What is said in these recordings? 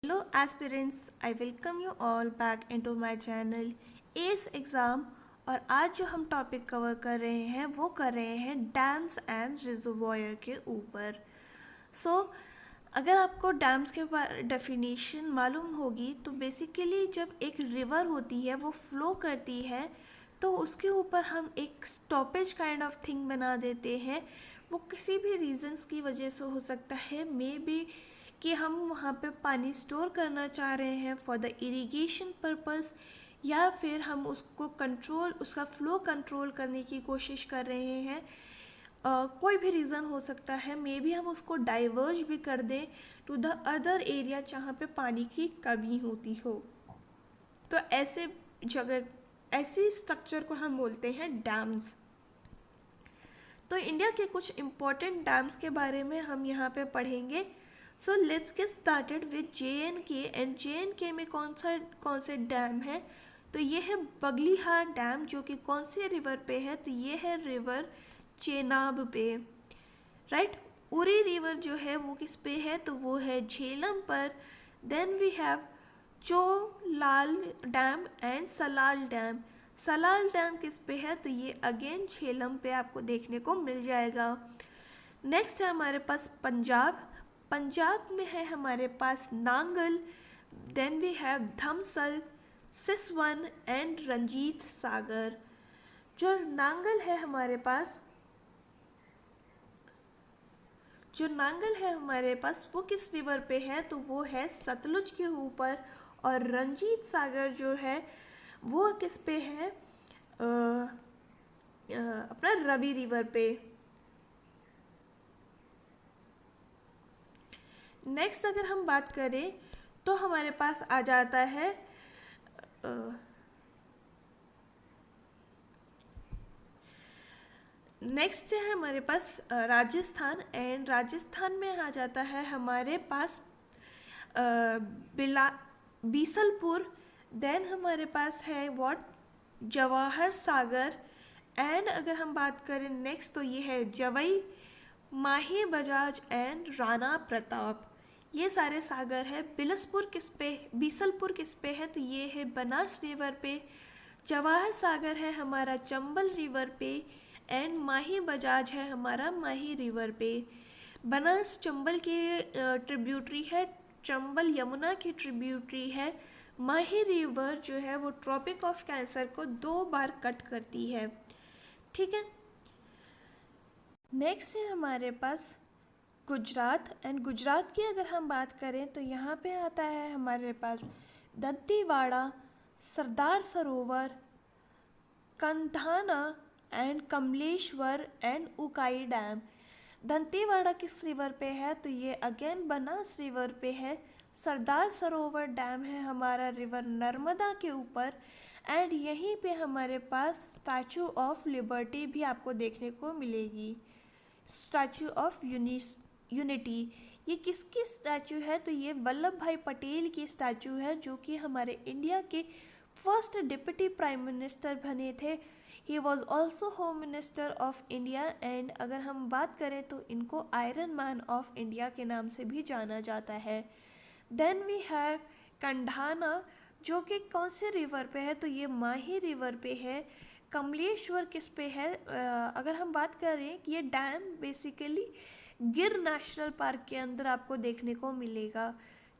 Hello aspirants, I welcome you all back into my channel ACE exam. और आज जो हम टॉपिक कवर कर रहे हैं वो कर रहे हैं डैम्स एंड रिजर्वॉयर के ऊपर। अगर आपको डैम्स के डेफिनेशन मालूम होगी तो बेसिकली जब एक रिवर होती है वो फ्लो करती है तो उसके ऊपर हम एक स्टॉपेज काइंड ऑफ थिंग बना देते हैं। वो किसी भी रीजंस की वजह से हो सकता है, मे बी कि हम वहाँ पे पानी स्टोर करना चाह रहे हैं फॉर द इरिगेशन पर्पस, या फिर हम उसका फ्लो कंट्रोल करने की कोशिश कर रहे हैं। कोई भी रीज़न हो सकता है, मे बी हम उसको डाइवर्ज भी कर दें टू द अदर एरिया जहाँ पे पानी की कमी होती हो। तो ऐसे स्ट्रक्चर को हम बोलते हैं डैम्स। तो इंडिया के कुछ इम्पोर्टेंट डैम्स के बारे में हम यहाँ पे पढ़ेंगे। So let's get started with JNK। And JNK में कौन से डैम है? तो ये है बगलीहार डैम, जो कि कौन से रिवर पे है? तो ये है रिवर चेनाब पे, राइट। उरी रिवर जो है वो किस पे है? तो वो है झेलम पर। Then we have Cholal dam and Salal dam. Salal dam किस पे है? तो ये अगेन झेलम पे आपको देखने को मिल जाएगा। नेक्स्ट है हमारे पास पंजाब में है हमारे पास Nangal. Then we have Dhamsal, Siswan and Ranjit Sagar. जो नांगल है हमारे पास वो किस रिवर पे है? तो वो है सतलुज के ऊपर। और रंजीत सागर जो है वो किस पे है? अपना रवि रिवर पे। नेक्स्ट अगर हम बात करें तो हमारे पास आ जाता है नेक्स्ट है हमारे पास राजस्थान। एंड राजस्थान में आ जाता है हमारे पास बीसलपुर। देन हमारे पास है जवाहर सागर। एंड अगर हम बात करें नेक्स्ट तो ये है जवई, माही बजाज एंड राणा प्रताप। ये सारे सागर है। बीसलपुर किस पे है? तो ये है बनास रिवर पे। जवाहर सागर है हमारा चंबल रिवर पे। एंड माही बजाज है हमारा माही रिवर पे। बनास चंबल के ट्रिब्यूटरी है, चंबल यमुना की ट्रिब्यूटरी है। माही रिवर जो है वो ट्रॉपिक ऑफ कैंसर को 2 बार कट करती है, ठीक है। नेक्स्ट है हमारे पास गुजरात। एंड गुजरात की अगर हम बात करें तो यहाँ पे आता है हमारे पास Dantewada, Sardar Sarovar, Kandhana and Kamleshwar and Ukai dam. Dantewada किस रिवर पे है? तो ये अगेन बनास रिवर पे है। सरदार सरोवर डैम है हमारा रिवर नर्मदा के ऊपर। एंड यहीं पे हमारे पास स्टैचू ऑफ लिबर्टी भी आपको देखने को मिलेगी, स्टैचू ऑफ यूनिटी। ये किसकी स्टैचू है? तो ये वल्लभ भाई पटेल की स्टैचू है, जो कि हमारे इंडिया के फर्स्ट डिप्टी प्राइम मिनिस्टर बने थे। He was also home minister of India. And अगर हम बात करें तो इनको आयरन मैन ऑफ इंडिया के नाम से भी जाना जाता है। देन वी हैव कंधाना, जो कि कौन से रिवर पे है? तो ये माही रिवर पे है। कमलेश्वर किस पे है? अगर हम बात करें कि ये डैम बेसिकली गिर नेशनल पार्क के अंदर आपको देखने को मिलेगा,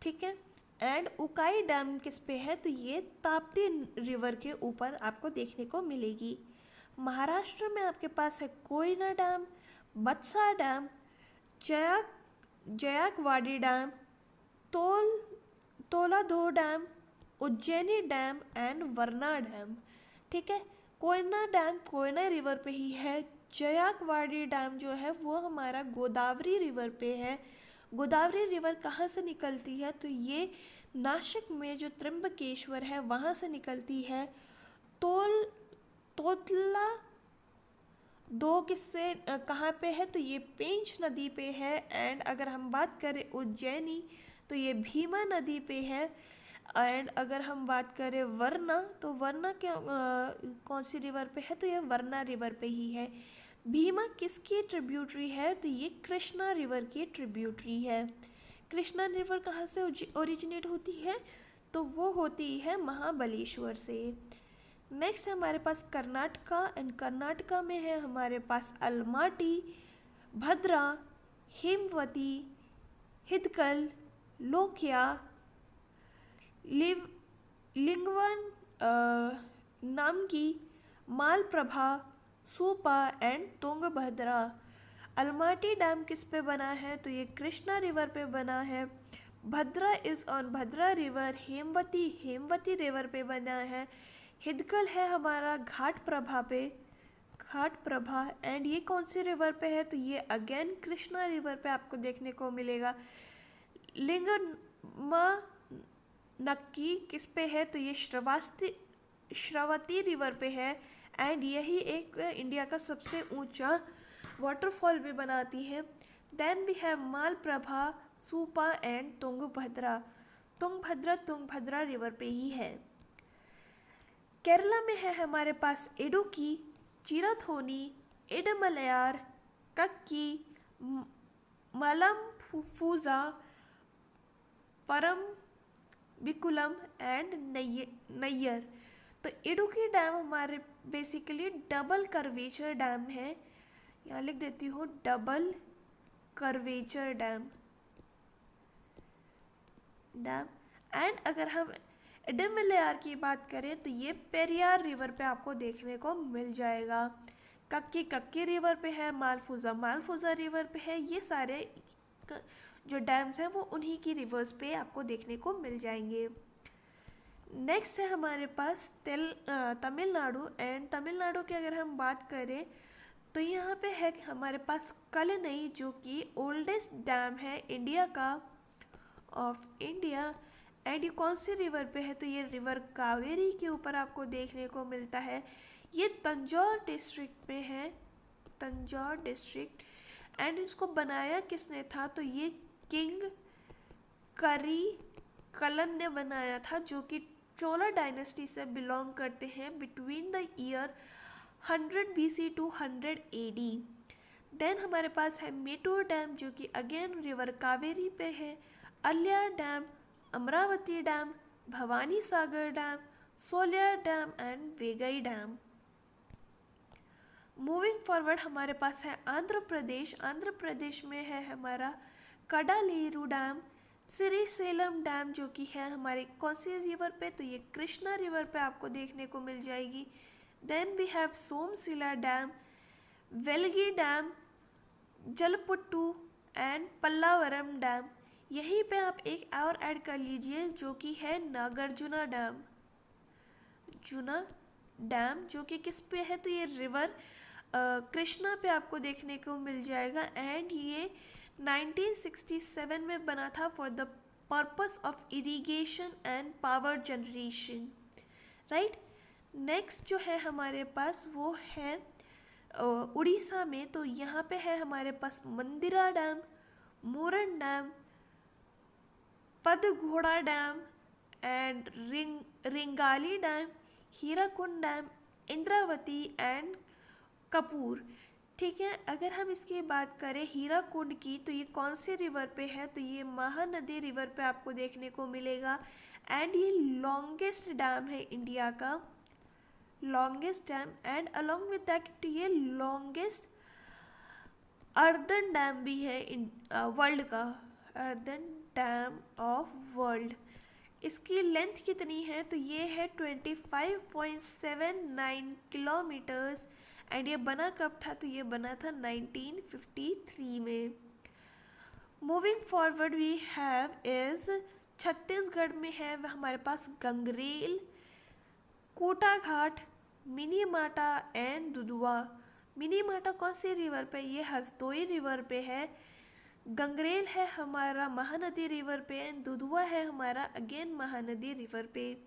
ठीक है। एंड उकाई डैम किस पे है? तो ये ताप्ती रिवर के ऊपर आपको देखने को मिलेगी। महाराष्ट्र में आपके पास है Koyna dam, Batsa dam, Jayakwadi dam, Toladho dam, Ujjaini dam and Warna dam, ठीक है। कोयना डैम कोयना रिवर पे ही है। जयाकवाड़ी डैम जो है वो हमारा गोदावरी रिवर पे है। गोदावरी रिवर कहाँ से निकलती है? तो ये नासिक में जो त्र्यंबकेश्वर है वहाँ से निकलती है। तोतला दो किससे कहाँ पे है? तो ये पेंच नदी पे है। एंड अगर हम बात करें उज्जैनी तो ये भीमा नदी पे है। एंड अगर हम बात करें वरना, तो वरना कौन सी रिवर पे है? तो ये वरना रिवर पे ही है। भीमा किसकी ट्रिब्यूटरी है? तो ये कृष्णा रिवर की ट्रिब्यूटरी है। कृष्णा रिवर कहाँ से ओरिजिनेट होती है? तो वो होती है महाबलेश्वर से। नेक्स्ट है हमारे पास कर्नाटका, एंड कर्नाटका में है हमारे पास अलमाटी, भद्रा, हेमवती, हिदकल, लोकिया, लिंगवन, नामकी, मालप्रभा, सूपा एंड तुंगभद्रा। अलमाटी डैम किस पे बना है? तो ये कृष्णा रिवर पे बना है। Bhadra is on Bhadra river. Hemavati river पे बना है। हिदकल है हमारा घाट प्रभा एंड ये कौन सी रिवर पे है? तो ये अगेन कृष्णा रिवर पे आपको देखने को मिलेगा। लिंगमा नक्की किस पे है? तो ये श्रावती रिवर पे है एंड यही एक इंडिया का सबसे ऊंचा वाटरफॉल भी बनाती है। देन वी हैव मालप्रभा, सूपा एंड तुंगभद्रा रिवर पे ही है। केरला में है हमारे पास इडुक्की, चिराथोनी, इडमलयार, कक्की, मलमफूजा, परम्बिकुलम एंड नैयर। तो इडुक्की डैम हमारे बेसिकली डबल कर्वेचर डैम है। यहाँ लिख देती हूँ डबल कर्वेचर डैम। एंड अगर हम इडमलयार की बात करें तो ये पेरियार रिवर पे आपको देखने को मिल जाएगा। कक्की रिवर पे है। मालफूजा रिवर पे है। ये सारे जो डैम्स हैं वो उन्हीं की रिवर्स पे आपको देखने को मिल जाएंगे। नेक्स्ट है हमारे पास तमिलनाडु, एंड तमिलनाडु की अगर हम बात करें तो यहाँ पे है हमारे पास कलनई, जो कि ओल्डेस्ट डैम है इंडिया। एंड ये कौन सी रिवर पे है? तो ये रिवर कावेरी के ऊपर आपको देखने को मिलता है। ये तंजौर डिस्ट्रिक्ट में है, तंजौर डिस्ट्रिक्ट। एंड इसको बनाया किसने था? तो ये किंग कलन ने बनाया था, जो कि चोला डायनेस्टी से बिलोंग करते हैं between the year 100 BC to 100 AD। Then हमारे पास है मेटूर डैम, जो कि अगेन रिवर कावेरी पे है। Aliyar dam, Amaravati dam, Bhavani Sagar dam, Soliyar dam and Vaigai dam. Moving forward हमारे पास है आंध्र प्रदेश में है हमारा कडालेरू डैम, श्रीशैलम डैम, जो कि है हमारे कौन सी रिवर पे? तो ये कृष्णा रिवर पे आपको देखने को मिल जाएगी। Then we have Somasila dam, Velagi dam, Jalaputtu and Pallavaram dam. यहीं पे आप एक और ऐड कर लीजिए, जो कि है नागार्जुना डैम, जो कि किस पे है? तो ये रिवर कृष्णा पे आपको देखने को मिल जाएगा। एंड ये 1967 में बना था for the purpose of irrigation and power generation, right. Next जो है हमारे पास वो है उड़ीसा में। तो यहाँ पे है हमारे पास Mandira dam, Moran dam, Padghoda dam and Rengali dam, Hirakud dam, Indravati and Kapur. ठीक है, अगर हम इसकी बात करें हीराकुंड की, तो ये कौन से रिवर पे है? तो ये महानदी रिवर पे आपको देखने को मिलेगा। एंड ये लॉन्गेस्ट डैम है इंडिया का, longest dam. And along with that ये लॉन्गेस्ट अर्दन डैम भी है वर्ल्ड का, अर्दन डैम ऑफ वर्ल्ड। इसकी लेंथ कितनी है? तो ये है 25.79 किलोमीटर्स। एंड ये बना कब था? तो ये बना था 1953 में। Moving forward we have is Chhattisgarh में है हमारे पास गंगरेल, कोटाघाट, मिनीमाटा एंड दुधवा। मिनीमाटा कौन सी रिवर पे? ये हसदोई रिवर पे है। गंगरेल है हमारा महानदी रिवर पे एंड दुधवा है हमारा अगेन महानदी रिवर पे।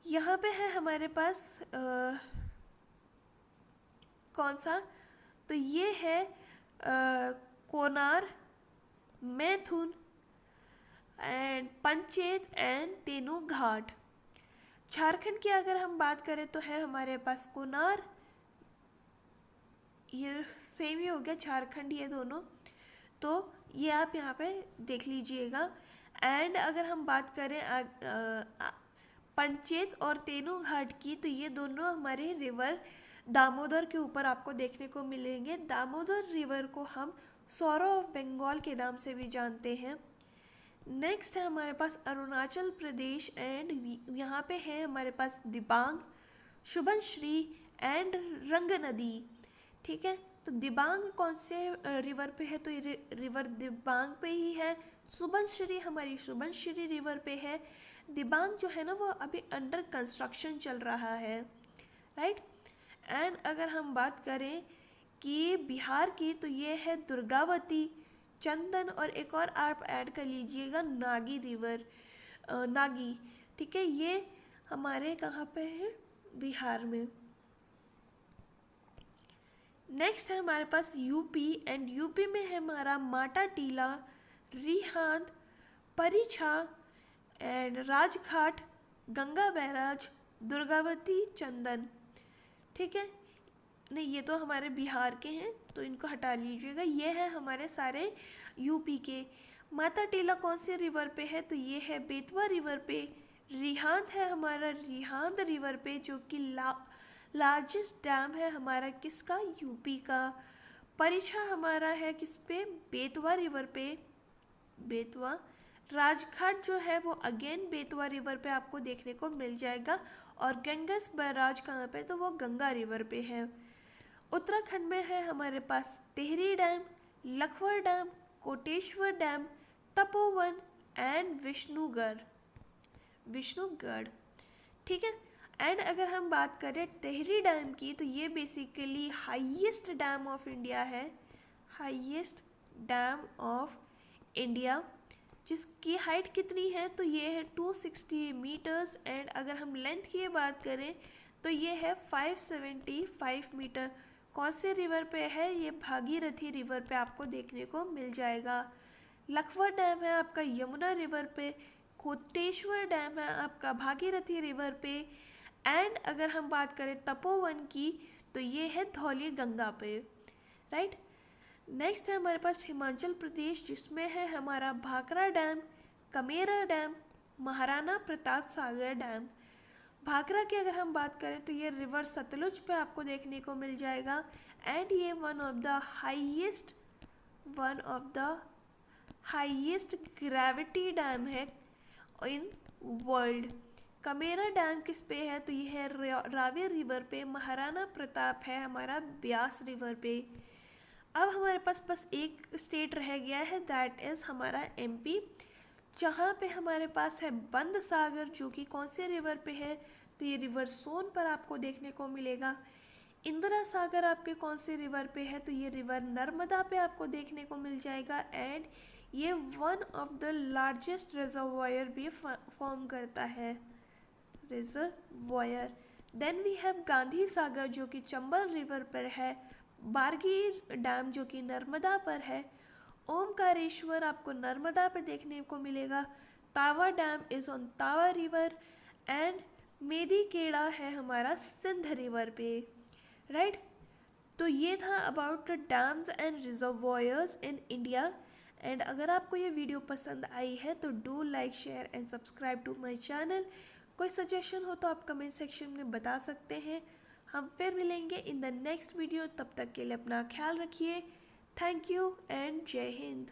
यहाँ पे है हमारे पास कौन सा? तो ये है कोनार, मैथुन एंड पंचेत एंड तेनूघाट। झारखंड की अगर हम बात करें तो है हमारे पास कोनार, ये सेम ही हो गया झारखंड, ये दोनों। तो ये आप यहाँ पे देख लीजिएगा। एंड अगर हम बात करें पंचेत और तेनू घाट की, तो ये दोनों हमारे रिवर दामोदर के ऊपर आपको देखने को मिलेंगे। दामोदर रिवर को हम सौरो ऑफ बंगाल के नाम से भी जानते हैं। नेक्स्ट है हमारे पास अरुणाचल प्रदेश, एंड यहाँ पे है हमारे पास दिबांग, सुबनश्री एंड रंग नदी। ठीक है, तो दिबांग कौन से रिवर पे है, तो ये रिवर दिबांग पे ही है। सुबनश्री हमारी सुबनश्री रिवर पे है। दिबांग जो है ना वो अभी अंडर कंस्ट्रक्शन चल रहा है, राइट। एंड अगर हम बात करें कि बिहार की, तो ये है दुर्गावती, चंदन और एक और आप ऐड कर लीजिएगा नागी रिवर, नागी। ठीक है, ये हमारे कहाँ पे है, बिहार में। नेक्स्ट है हमारे पास यूपी, एंड यूपी में है हमारा माटा टीला, रिहांद, परिछा एंड राजघाट, गंगा बैराज, दुर्गावती, चंदन। ठीक है, नहीं ये तो हमारे बिहार के हैं तो इनको हटा लीजिएगा। ये है हमारे सारे यूपी के। माता टीला कौन से रिवर पे है, तो ये है बेतवा रिवर पे। रिहांद है हमारा रिहांद रिवर पे, जो कि लार्जेस्ट डैम है हमारा किसका, यूपी का। परिछा हमारा है किस पे, बेतवा रिवर पे, बेतवा। राजघाट जो है वो अगेन बेतवा रिवर पे आपको देखने को मिल जाएगा। और गंगस बैराज कहाँ पे, तो वो गंगा रिवर पे है। उत्तराखंड में है हमारे पास Tehri dam, Lakhwar dam, Koteshwar dam, Tapovan and Vishnugad. ठीक है, एंड अगर हम बात करें टिहरी डैम की, तो ये basically highest dam of India है, हाईएस्ट डैम ऑफ इंडिया, जिसकी हाइट कितनी है, तो ये है 260 मीटर्स। एंड अगर हम लेंथ की बात करें तो ये है 575 मीटर। कौन से रिवर पे है, ये भागीरथी रिवर पे आपको देखने को मिल जाएगा। लखवर डैम है आपका यमुना रिवर पे, कोटेश्वर डैम है आपका भागीरथी रिवर पे। एंड अगर हम बात करें तपोवन की, तो ये है धौली गंगा पे, राइट। नेक्स्ट है हमारे पास हिमाचल प्रदेश, जिसमें है हमारा Bhakra dam, Kamera dam, Maharana Pratap Sagar dam. Bhakra की अगर हम बात करें तो ये रिवर सतलुज पे आपको देखने को मिल जाएगा। एंड ये one of the highest gravity dam है इन वर्ल्ड। कमेरा डैम किस पे है, तो ये है रावी रिवर पे। महाराणा प्रताप है हमारा ब्यास रिवर पे। अब हमारे पास बस एक स्टेट रह गया है, दैट इज़ हमारा एमपी, जहाँ पे हमारे पास है बंद सागर, जो कि कौन से रिवर पे है, तो ये रिवर सोन पर आपको देखने को मिलेगा। इंदिरा सागर आपके कौन से रिवर पे है, तो ये रिवर नर्मदा पे आपको देखने को मिल जाएगा। एंड ये one of the largest reservoir भी फॉर्म करता है, reservoir. Then we have Gandhi Sagar, जो कि चंबल रिवर पर है। बारगीर डैम जो कि नर्मदा पर है। ओमकारेश्वर आपको नर्मदा पर देखने को मिलेगा। Tawa dam is on Tawa river. And Medikheda है हमारा सिंध रिवर पे, राइट। तो ये था about the dams and reservoirs in India. And अगर आपको ये वीडियो पसंद आई है तो do like, share and subscribe to my channel. कोई सजेशन हो तो आप कमेंट सेक्शन में बता सकते हैं। हम फिर मिलेंगे इन द नेक्स्ट वीडियो, तब तक के लिए अपना ख्याल रखिए। थैंक यू एंड जय हिंद।